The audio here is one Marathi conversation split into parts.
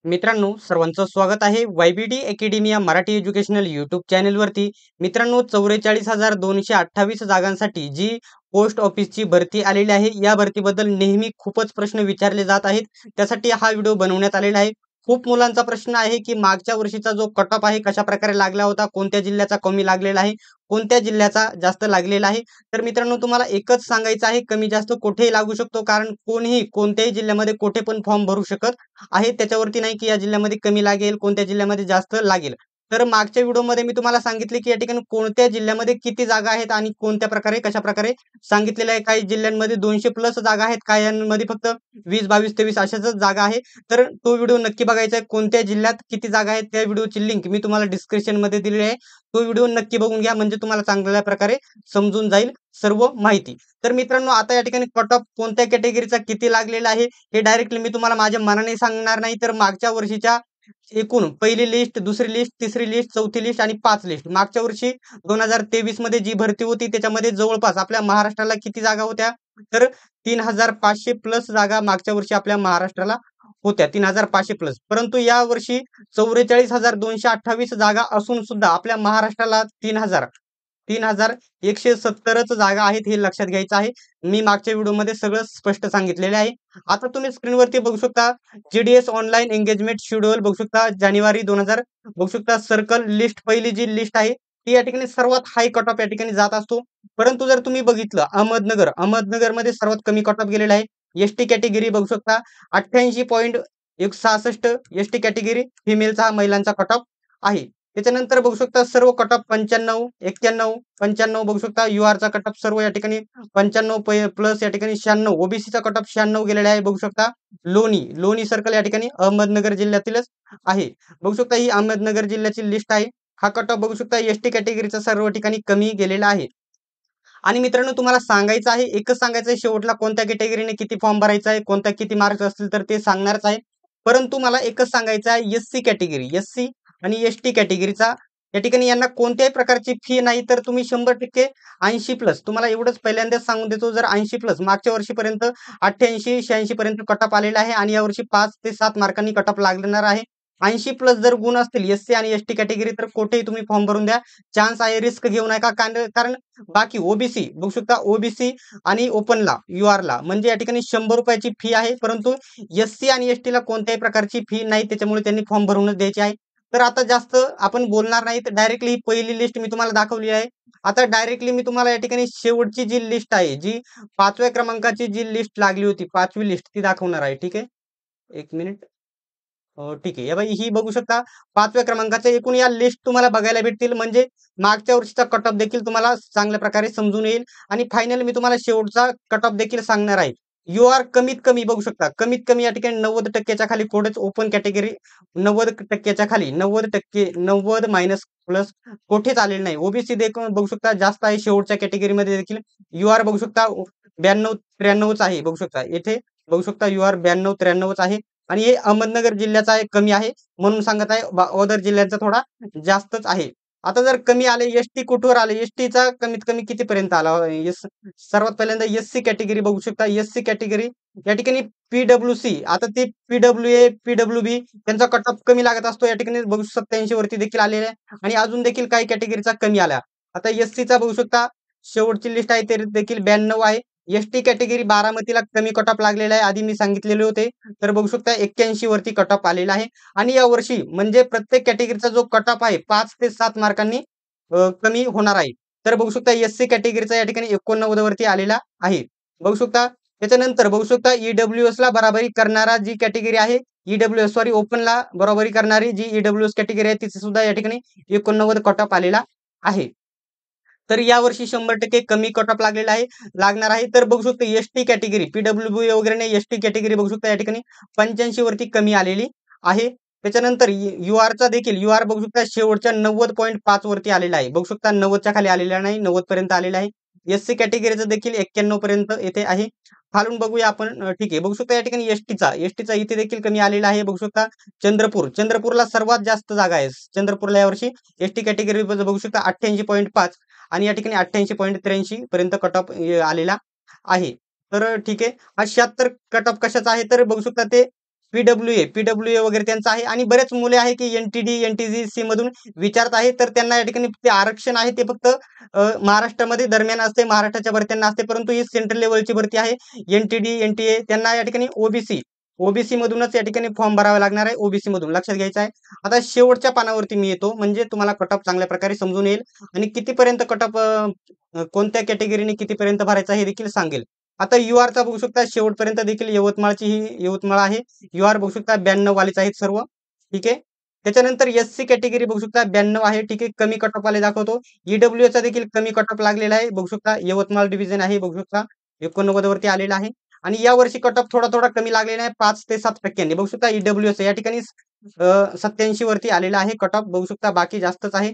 मित्रांनो, सर्वांचं स्वागत आहे YBD अकॅडमी या मराठी एज्युकेशनल यूट्यूब चॅनलवरती. मित्रांनो, 44,228 जागांसाठी जी पोस्ट ऑफिसची भरती आलेली आहे, या भरतीबद्दल नेहमी खूपच प्रश्न विचारले जात आहेत. त्यासाठी हा व्हिडिओ बनवण्यात आलेला आहे. खूप मुलांचा प्रश्न आहे की मागच्या वर्षीचा जो कट ऑफ आहे कशाप्रकारे लागला होता, कोणत्या जिल्ह्याचा कमी लागलेला आहे, कोणत्या जिल्ह्याचा जास्त लागलेला आहे. तर मित्रांनो, तुम्हाला एकच सांगायचं आहे, कमी जास्त कुठेही लागू शकतो, कारण कोणीही कोणत्याही जिल्ह्यामध्ये कुठे पण फॉर्म भरू शकत आहे. त्याच्यावरती नाही की या जिल्ह्यामध्ये कमी लागेल, कोणत्या जिल्ह्यामध्ये जास्त लागेल. तर मागच्या व्हिडिओमध्ये मी तुम्हाला सांगितले की या ठिकाणी कोणत्या जिल्ह्यामध्ये किती जागा आहेत आणि कोणत्या प्रकारे कशाप्रकारे सांगितलेलं आहे. काही जिल्ह्यांमध्ये 200 प्लस जागा आहेत, काहींमध्ये फक्त 20, 22, 23 अशाच जागा आहे. तर तो व्हिडिओ नक्की बघायचा आहे. कोणत्या जिल्ह्यात किती जागा आहेत त्या व्हिडिओची लिंक मी तुम्हाला डिस्क्रिप्शनमध्ये दिलेली आहे. तो व्हिडिओ नक्की बघून घ्या, म्हणजे तुम्हाला चांगल्या प्रकारे समजून जाईल सर्व माहिती. तर मित्रांनो, आता या ठिकाणी कट ऑफ कोणत्या कॅटेगरीचा किती लागलेला आहे हे डायरेक्टली मी तुम्हाला माझ्या मनाने सांगणार नाही, तर मागच्या वर्षीच्या एकूण पहिली लिस्ट, दुसरी लिस्ट, तिसरी लिस्ट, चौथी लिस्ट आणि 5 लिस्ट. मागच्या वर्षी 2023 मध्ये जी भरती होती त्याच्यामध्ये जवळपास आपल्या महाराष्ट्राला किती जागा होत्या? तर 3,500 प्लस जागा मागच्या वर्षी आपल्या महाराष्ट्राला होत्या, 3,500 प्लस. परंतु या वर्षी 44,228 जागा असून सुद्धा आपल्या महाराष्ट्राला 3,170च जागा आहेत, हे लक्षात घ्यायचं आहे. मी मागच्या व्हिडिओमध्ये सगळं स्पष्ट सांगितलेले आहे. आता तुम्ही स्क्रीनवरती बघू शकता, GDS ऑनलाईन एंगेजमेंट शेड्यूल बघू शकता, जानेवारी 2000 बघू शकता. सर्कल लिस्ट, पहिली जी लिस्ट आहे ती या ठिकाणी सर्वात हाय कट ऑफ या ठिकाणी जात असतो. परंतु जर तुम्ही बघितलं अहमदनगरमध्ये सर्वात कमी कट ऑफ गेलेला आहे. एसटी कॅटेगरी बघू शकता 88.166 एसटी कॅटेगरी फिमेलचा हा महिलांचा कट ऑफ आहे. त्याच्यानंतर बघू शकता सर्व कट ऑफ 95, 91, 95 बघू शकता. URचा कट ऑफ सर्व या ठिकाणी 95 प्लस या ठिकाणी 96, ओबीसीचा कट ऑफ 96 गेलेला आहे. बघू शकता लोणी सर्कल या ठिकाणी अहमदनगर जिल्ह्यातीलच आहे. बघू शकता ही अहमदनगर जिल्ह्याची लिस्ट आहे. हा कट ऑफ बघू शकता एसटी कॅटेगरीचा सर्व ठिकाणी कमी गेलेला आहे. आणि मित्रांनो, तुम्हाला सांगायचं आहे, एकच सांगायचं आहे शेवटला, कोणत्या कॅटेगरीने किती फॉर्म भरायचा आहे, कोणत्या किती मार्क्स असतील तर ते सांगणारच आहे. परंतु मला एकच सांगायचं आहे, एससी कॅटेगरी, एससी आणि एसटी कॅटेगरीचा या ठिकाणी यांना कोणत्याही प्रकारची फी नाही. तर तुम्ही 100% 80 प्लस, तुम्हाला एवढंच पहिल्यांदाच सांगून देतो, जर 80 प्लस मागच्या वर्षीपर्यंत 88, 86 पर्यंत कट ऑफ आलेला आहे आणि यावर्षी 5 ते 7 मार्कांनी कट ऑफ लागणार आहे. 80 प्लस जर गुण असतील एससी आणि एसटी कॅटेगरी, तर कुठेही तुम्ही फॉर्म भरून द्या. चान्स आहे, रिस्क घेऊ नका. कारण बाकी ओबीसी बघू शकता, ओबीसी आणि ओपनला ला म्हणजे या ठिकाणी 100 रुपयाची फी आहे. परंतु एससी आणि एसटीला कोणत्याही प्रकारची फी नाही, त्याच्यामुळे त्यांनी फॉर्म भरूनच द्यायचे आहे. तर आता जास्त आपण बोलणार नाही, तर डायरेक्टली ही पहिली लिस्ट मी तुम्हाला दाखवली आहे. आता डायरेक्टली मी तुम्हाला या ठिकाणी शेवटची जी लिस्ट आहे, जी 5व्या क्रमांकाची जी लिस्ट लागली होती, 5वी लिस्ट ती दाखवणार आहे. ठीक आहे, 1 मिनिट. ठीक आहे. हे बाई ही बघू शकता 5व्या क्रमांकाच्या एकूण या लिस्ट तुम्हाला बघायला भेटतील, म्हणजे मागच्या वर्षीचा कट ऑफ देखील तुम्हाला चांगल्या प्रकारे समजून येईल. आणि फायनल मी तुम्हाला शेवटचा कट ऑफ देखील सांगणार आहे. कमीत कमी बघू शकता, कमीत कमी या ठिकाणी 90% खाली कोणतेच ओपन कॅटेगरी 90% खाली 90%, 90 मायनस प्लस कुठेच आलेलं नाही. ओबीसी देखील बघू शकता जास्त आहे, शेवटच्या कॅटेगरीमध्ये देखील बघू शकता 92, 93च आहे. बघू शकता येथे बघू शकता 92, 93च आहे. आणि हे अहमदनगर जिल्ह्याचा आहे, कमी आहे म्हणून सांगत आहे. अदर जिल्ह्यांचा थोडा जास्तच आहे. आता जर कमी आले, एसटी कुठवर आले, एसटीचा कमीत कमी कितीपर्यंत आला? सर्वात पहिल्यांदा एससी कॅटेगरी बघू शकता. एससी कॅटेगरी या ठिकाणी पीडब्ल्यूसी, आता ते पीडब्ल्यूए, पीडब्ल्यूबी त्यांचा कट ऑफ कमी लागत असतो. या ठिकाणी बघू 87 वरती देखील आलेले आहे आणि अजून देखील काही कॅटेगरीचा कमी आला. आता एससीचा बघू शकता शेवटची लिस्ट आहे ते देखील 92 आहे. एसटी कॅटेगरी बारामतीला कमी कट ऑफ लागलेला आहे, आधी मी सांगितलेले होते. तर बघू शकता 81 वरती कट ऑफ आलेला आहे. आणि या वर्षी म्हणजे प्रत्येक कॅटेगरीचा जो कट ऑफ आहे 5 ते 7 मार्कांनी कमी होणार आहे. तर बघू शकता एससी कॅटेगरीचा या ठिकाणी 89 वरती आलेला आहे. बघू शकता त्याच्यानंतर बघू शकता ईडब्ल्यूएस ला बराबरी करणारा जी कॅटेगरी आहे, ओपनला बरोबरी करणारी जी ईडब्ल्यूएस कॅटेगरी आहे, तिचे सुद्धा या ठिकाणी 89 कट ऑफ आलेला आहे. तर यावर्षी 100% कमी कट ऑफ लागणार आहे. तर बघू शकता एसटी कॅटेगरी, पीडब्ल्यूबी वगैरे नाही, एसटी कॅटेगरी बघू शकता या ठिकाणी 85 वरती कमी आलेली आहे. त्याच्यानंतर चा देखील बघू शकता शेवटच्या 90.5 वरती आलेला आहे. बघू शकता 90च्या खाली आलेला नाही, 90 पर्यंत आलेला आहे. एससी कॅटेगरीचं देखील 91 पर्यंत येथे आहे. खालून बघूया आपण. ठीक आहे, बघू शकता या ठिकाणी एसटीचा इथे देखील कमी आलेला आहे. बघू शकता चंद्रपूरला सर्वात जास्त जागा आहे. चंद्रपूरला यावर्षी एसटी कॅटेगरी बघू शकता 88.5 आणि या ठिकाणी 88.83 पर्यंत कट ऑफ आलेला आहे. तर ठीक आहे, हा 76 कट ऑफ कशाचा आहे तर बघू शकता ते पीडब्ल्यू ए वगैरे त्यांचं आहे आणि बरेच मुले आहे की एनटीडी एनटीजीसी मधून विचारत आहे, तर त्यांना या ठिकाणी ते आरक्षण आहे ते फक्त महाराष्ट्रामध्ये दरम्यान असते, महाराष्ट्राच्या भरत्यांना असते, परंतु ही सेंट्रल लेवलची भरती आहे. एनटीडी एनटीए त्यांना या ठिकाणी ओबीसी मधूनच या ठिकाणी फॉर्म भरावा लागणार आहे, ओबीसी मधून लक्षात घ्यायचं आहे. आता शेवटच्या पानावरती मी येतो म्हणजे तुम्हाला कट ऑफ चांगल्या प्रकारे समजून येईल आणि कितीपर्यंत कट ऑफ कोणत्या कॅटेगरीने कितीपर्यंत भरायचा हे देखील सांगेल. आता चा बघू शकता शेवटपर्यंत देखील यवतमाळची ही यवतमाळ आहे. बघू शकता 92 वालेच आहेत सर्व. ठीक आहे. त्याच्यानंतर एससी कॅटेगरी बघू शकता 92 आहे. ठीक आहे. कमी कट ऑफ वाले दाखवतो. ईडब्ल्यूचा देखील कमी कट ऑफ लागलेला आहे. बघू शकता यवतमाळ डिव्हिजन आहे. बघू शकता 89 वरती आलेला आहे. आणि या वर्षी कट ऑफ थोडा कमी लागलेला आहे 5 ते 7% बघू शकता. ईडब्ल्यूएस या ठिकाणी 87 वरती आलेला आहे कट ऑफ बघू शकता. बाकी जास्तच आहे.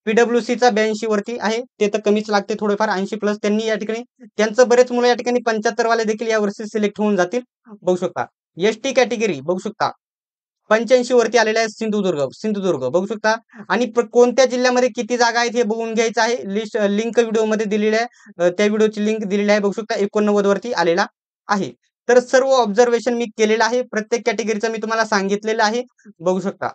पीडब्ल्यूसीचा 82 वरती आहे. ते तर कमीच लागते थोडेफार 80 प्लस. त्यांनी या ठिकाणी त्यांचं बरेच मुलं या ठिकाणी 75 वाले देखील या वर्षी सिलेक्ट होऊन जातील बघू शकता. एसटी कॅटेगरी बघू शकता 85 वरती आलेला आहे. सिंधुदुर्ग बघू शकता. आणि कोणत्या जिल्ह्यामध्ये किती जागा आहेत हे बघून घ्यायचं आहे. लिंक व्हिडिओमध्ये दिलेली आहे. त्या व्हिडिओची लिंक दिलेली आहे बघू शकता. 89 वरती आलेला आहे. तर सर्व ऑब्झर्वेशन मी केलेलं आहे. प्रत्येक कॅटेगरीचं मी तुम्हाला सांगितलेलं आहे बघू शकता.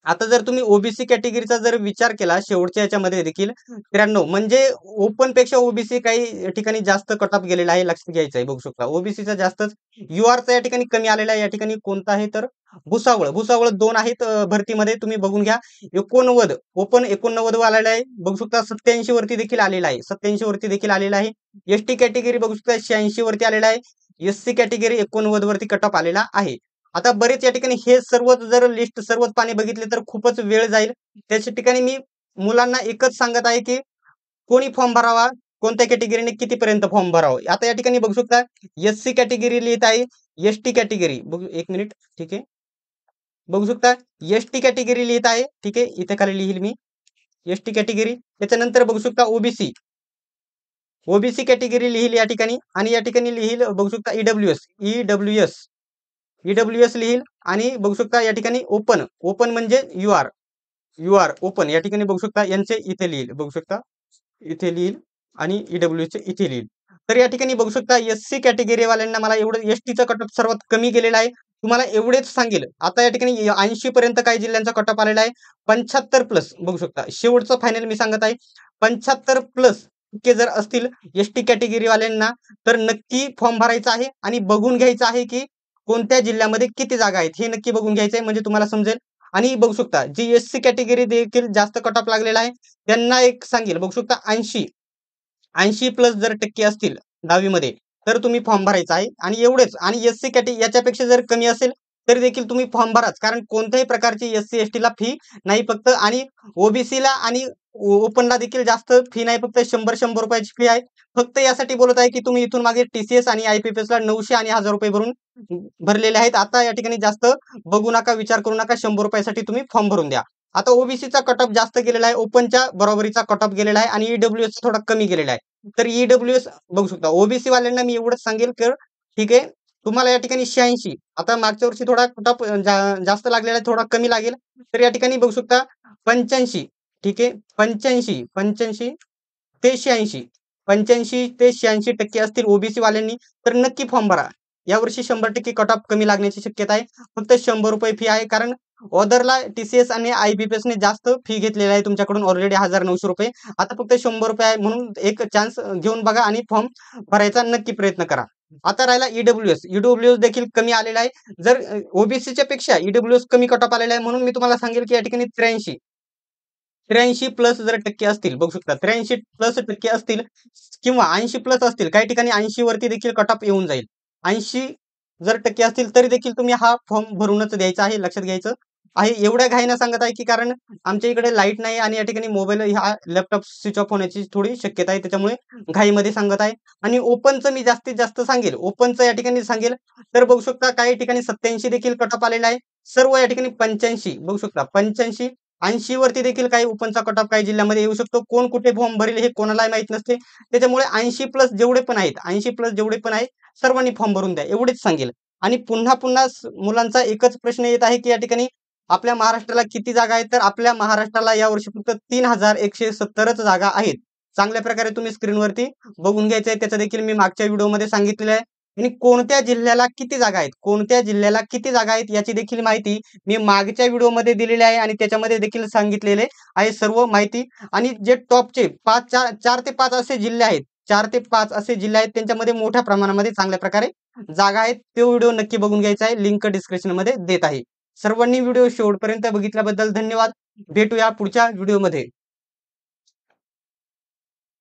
आता जर तुम्ही ओबीसी कॅटेगरीचा जर विचार केला शेवटच्या याच्यामध्ये देखील 93 म्हणजे ओपन पेक्षा ओबीसी काही ठिकाणी जास्त कट ऑफ गेलेला आहे, लक्षात घ्यायचं आहे बघू शकता. ओबीसीचा जास्तच. चा या ठिकाणी कमी आलेला आहे. या ठिकाणी कोणता आहे तर भुसावळ 2 आहेत भरतीमध्ये तुम्ही बघून घ्या. 89 ओपन 89 आलेला आहे बघू शकता. 87 वरती देखील आलेला आहे. 87 वरती देखील आलेला आहे. एसटी कॅटेगरी बघू शकता 86 वरती आलेला आहे. एससी कॅटेगरी 89 वरती कट ऑफ आलेला आहे. आता बरेच या ठिकाणी हे सर्वच जर लिस्ट सर्वच पाने बघितले तर खूपच वेळ जाईल. त्याच्या ठिकाणी मी मुलांना एकच सांगत आहे की कोणी फॉर्म भरावा, कोणत्या कॅटेगरीने कितीपर्यंत फॉर्म भरावा. आता या ठिकाणी बघू शकता एससी कॅटेगरी लिहित आहे. एसटी कॅटेगरी बघू एक मिनिट. ठीक आहे. बघू शकता एसटी कॅटेगरी लिहित आहे. ठीक आहे. इथे खाली लिहिल मी एसटी कॅटेगरी. त्याच्यानंतर बघू शकता ओबीसी कॅटेगरी लिहिल या ठिकाणी आणि या ठिकाणी लिहिल बघू शकता ईडब्ल्यूएस लिहिल आणि बघू शकता या ठिकाणी ओपन म्हणजे युआर ओपन या ठिकाणी बघू शकता यांचे इथे लिहिल बघू शकता इथे लिहिल आणि ईडब्ल्यूएस चे इथे लिहिल. तर या ठिकाणी बघू शकता एससी कॅटेगरी वाल्यांना मला एवढं एसटीचा कट ऑफ सर्वात कमी गेलेला आहे. तुम्हाला एवढेच सांगेल. आता या ठिकाणी 80 पर्यंत काही जिल्ह्यांचा कट ऑफ आलेला आहे. 75 प्लस बघू शकता. शेवटचं फायनल मी सांगत आहे. 75 प्लस टक्के जर असतील एसटी कॅटेगरी वाल्यांना तर नक्की फॉर्म भरायचा आहे आणि बघून घ्यायचं आहे की कोणत्या जिल्ह्यामध्ये किती जागा आहेत हे नक्की बघून घ्यायचं आहे म्हणजे तुम्हाला समजेल. आणि बघू शकता जी एससी कॅटेगरी देखील जास्त कट ऑफ लागलेला आहे त्यांना एक सांगेल बघू शकता 80 प्लस जर टक्के असतील 10वी मध्ये तर तुम्ही फॉर्म भरायचा आहे आणि एवढेच. आणि एससी कॅटेगरी याच्यापेक्षा जर कमी असेल तरी देखील तुम्ही फॉर्म भराच, कारण कोणत्याही प्रकारची एससी एसटी ला फी नाही फक्त. आणि ओबीसी ला आणि ओपनला देखील जास्त फी नाही, फक्त 100 रुपयाची फी आहे. फक्त यासाठी बोलत आहे की तुम्ही इथून मागे टीसीएस आणि आयपीपीएस ला 900 आणि 1000 रुपये भरून भरलेले आहेत. आता या ठिकाणी जास्त बघू नका, विचार करू नका. 100 रुपयासाठी तुम्ही फॉर्म भरून द्या. आता ओबीसीचा कट ऑफ जास्त गेलेला आहे, ओपनच्या बरोबरीचा कट ऑफ गेलेला आहे आणि ईडब्ल्यूएस थोडा कमी गेलेला आहे. तर ईडब्ल्यूएस बघू शकता. ओबीसी वाल्यांना मी एवढंच सांगेल की ठीक आहे तुम्हाला या ठिकाणी 86 आता मागच्या वर्षी थोडा कट ऑफ जास्त लागलेला आहे, थोडा कमी लागेल. तर या ठिकाणी बघू शकता 85. ठीक आहे. 85 ते 86 85 ते 86% असतील ओबीसी वाल्यांनी तर नक्की फॉर्म भरा. यावर्षी 100% कट ऑफ कमी लागण्याची शक्यता आहे. फक्त 100 रुपये फी आहे, कारण ऑदरला टीसीएस आणि आयबीपीएस ने जास्त फी घेतलेली आहे तुमच्याकडून ऑलरेडी 1900 रुपये. आता फक्त 100 रुपये आहे म्हणून एक चान्स घेऊन बघा आणि फॉर्म भरायचा नक्की प्रयत्न करा. आता राहिला ईडब्ल्यूएस देखील कमी आलेला आहे. जर ओबीसीच्या पेक्षा ईडब्ल्यूएस कमी कट ऑफ आलेला आहे म्हणून मी तुम्हाला सांगेल की या ठिकाणी 83 प्लस जर टक्के असतील बघू शकता. 83 प्लस टक्के असतील किंवा 80 प्लस असतील, काही ठिकाणी 80 वरती देखील कट ऑफ येऊन जाईल. 80 जर टक्के असतील तरी देखील तुम्ही हा फॉर्म भरूनच द्यायचा आहे, लक्षात घ्यायचं आहे. एवढ्या घाईनं सांगत आहे की कारण आमच्या इकडे लाईट नाही आणि या ठिकाणी मोबाईल ह्या लॅपटॉप स्विच ऑफ होण्याची थोडी शक्यता आहे, त्याच्यामुळे घाईमध्ये सांगत आहे. आणि ओपनचं मी जास्तीत जास्त सांगेल, ओपनचं या ठिकाणी सांगेल तर बघू शकता काही ठिकाणी 87 देखील कट ऑफ आलेला आहे. सर्व या ठिकाणी 85 बघू शकता. 85 80 वरती देखील काही ओपनचा कट ऑफ काही जिल्ह्यामध्ये येऊ शकतो. कोण कुठे फॉर्म भरेल हे कोणालाही माहित नसते. त्याच्यामुळे 80 प्लस जेवढे पण आहेत सर्वांनी फॉर्म भरून द्या एवढेच सांगेल. आणि पुन्हा मुलांचा एकच प्रश्न येत आहे की या ठिकाणी आपल्या महाराष्ट्राला किती जागा आहेत, तर आपल्या महाराष्ट्राला यावर्षी फक्त 3170च जागा आहेत. चांगल्या प्रकारे तुम्ही स्क्रीनवरती बघून घ्यायचं आहे. त्याचं देखील मी मागच्या व्हिडिओमध्ये सांगितलेलं आहे. आणि कोणत्या जिल्ह्याला किती जागा आहेत, कोणत्या जिल्ह्याला किती जागा आहेत याची देखील माहिती मी मागच्या व्हिडिओमध्ये दिलेली आहे आणि त्याच्यामध्ये देखील सांगितलेले आहे सर्व माहिती. आणि जे टॉपचे 4 ते 5 असे जिल्हे आहेत, 4 ते 5 असे जिल्हे आहेत त्यांच्यामध्ये मोठ्या प्रमाणामध्ये चांगल्या प्रकारे जागा आहेत. तो व्हिडिओ नक्की बघून घ्यायचा आहे. लिंक डिस्क्रिप्शनमध्ये देत आहे. सर्वांनी व्हिडिओ शेवटपर्यंत बघितल्याबद्दल धन्यवाद. भेटूया पुढच्या व्हिडिओमध्ये.